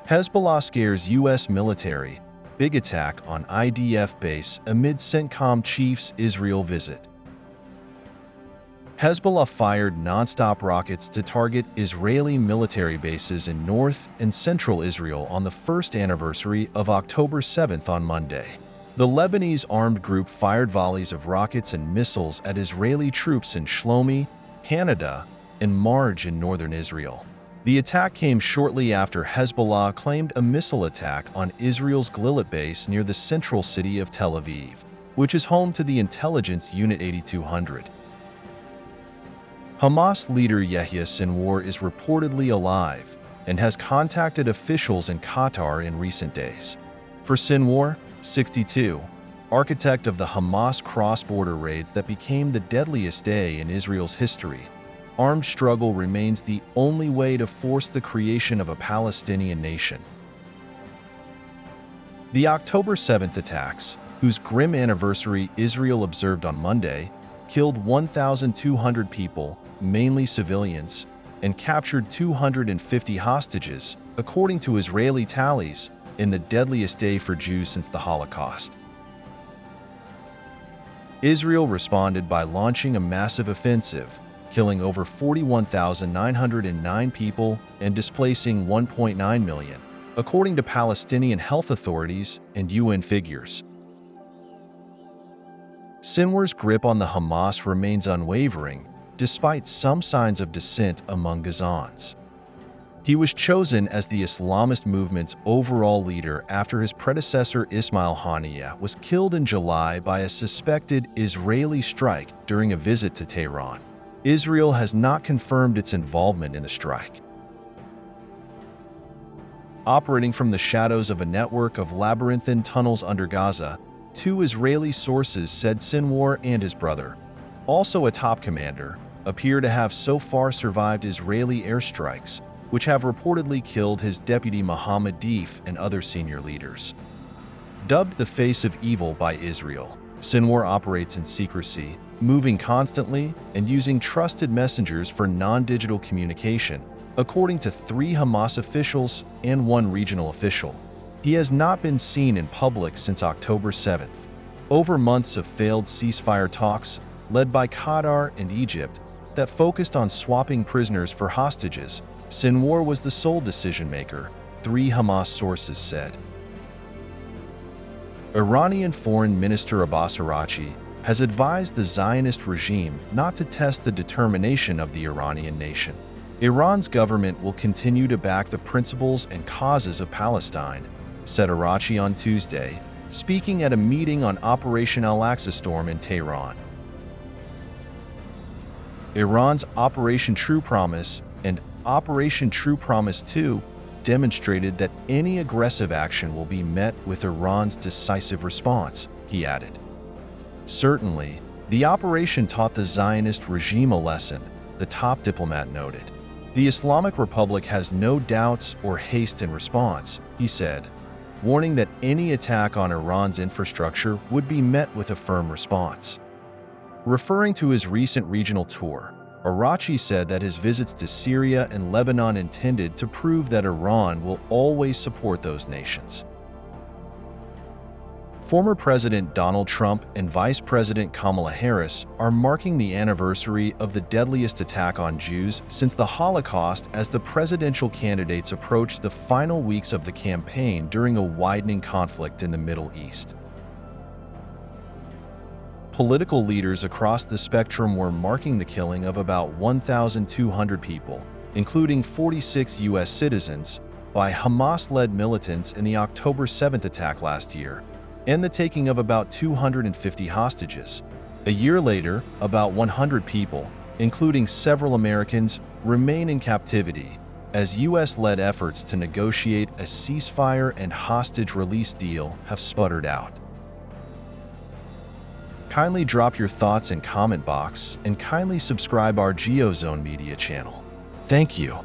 Hezbollah scares U.S. military. Big attack on IDF base amid CENTCOM chief's Israel visit. Hezbollah fired non-stop rockets to target Israeli military bases in north and central Israel on the first anniversary of October 7th on Monday. The Lebanese armed group fired volleys of rockets and missiles at Israeli troops in Shlomi, Hanada, and Marj in northern Israel. The attack came shortly after Hezbollah claimed a missile attack on Israel's Glilot base near the central city of Tel Aviv, which is home to the intelligence Unit 8200. Hamas leader Yahya Sinwar is reportedly alive and has contacted officials in Qatar in recent days. For Sinwar, 62, architect of the Hamas cross-border raids that became the deadliest day in Israel's history, armed struggle remains the only way to force the creation of a Palestinian nation. The October 7th attacks, whose grim anniversary Israel observed on Monday, killed 1,200 people, mainly civilians, and captured 250 hostages, according to Israeli tallies, in the deadliest day for Jews since the Holocaust. Israel responded by launching a massive offensive, killing over 41,909 people and displacing 1.9 million, according to Palestinian health authorities and UN figures. Sinwar's grip on the Hamas remains unwavering, despite some signs of dissent among Gazans. He was chosen as the Islamist movement's overall leader after his predecessor Ismail Haniyeh was killed in July by a suspected Israeli strike during a visit to Tehran. Israel has not confirmed its involvement in the strike. Operating from the shadows of a network of labyrinthine tunnels under Gaza, two Israeli sources said Sinwar and his brother, also a top commander, appear to have so far survived Israeli airstrikes, which have reportedly killed his deputy Mohammed Deif and other senior leaders. Dubbed the face of evil by Israel, Sinwar operates in secrecy, moving constantly and using trusted messengers for non-digital communication, according to 3 Hamas officials and 1 regional official. He has not been seen in public since October 7th. Over months of failed ceasefire talks, led by Qatar and Egypt, that focused on swapping prisoners for hostages, Sinwar was the sole decision-maker, 3 Hamas sources said. Iranian Foreign Minister Abbas Araghchi has advised the Zionist regime not to test the determination of the Iranian nation. Iran's government will continue to back the principles and causes of Palestine, said Araghchi on Tuesday, speaking at a meeting on Operation Al-Aqsa Storm in Tehran. Iran's Operation True Promise and Operation True Promise 2 demonstrated that any aggressive action will be met with Iran's decisive response, he added. Certainly, the operation taught the Zionist regime a lesson, the top diplomat noted. The Islamic Republic has no doubts or haste in response, he said, warning that any attack on Iran's infrastructure would be met with a firm response. Referring to his recent regional tour, Araghchi said that his visits to Syria and Lebanon intended to prove that Iran will always support those nations. Former President Donald Trump and Vice President Kamala Harris are marking the anniversary of the deadliest attack on Jews since the Holocaust as the presidential candidates approach the final weeks of the campaign during a widening conflict in the Middle East. Political leaders across the spectrum were marking the killing of about 1,200 people, including 46 U.S. citizens, by Hamas-led militants in the October 7th attack last year, and the taking of about 250 hostages. A year later, about 100 people, including several Americans, remain in captivity, as U.S.-led efforts to negotiate a ceasefire and hostage release deal have sputtered out. Kindly drop your thoughts in comment box and kindly subscribe our GeoZone Media channel. Thank you.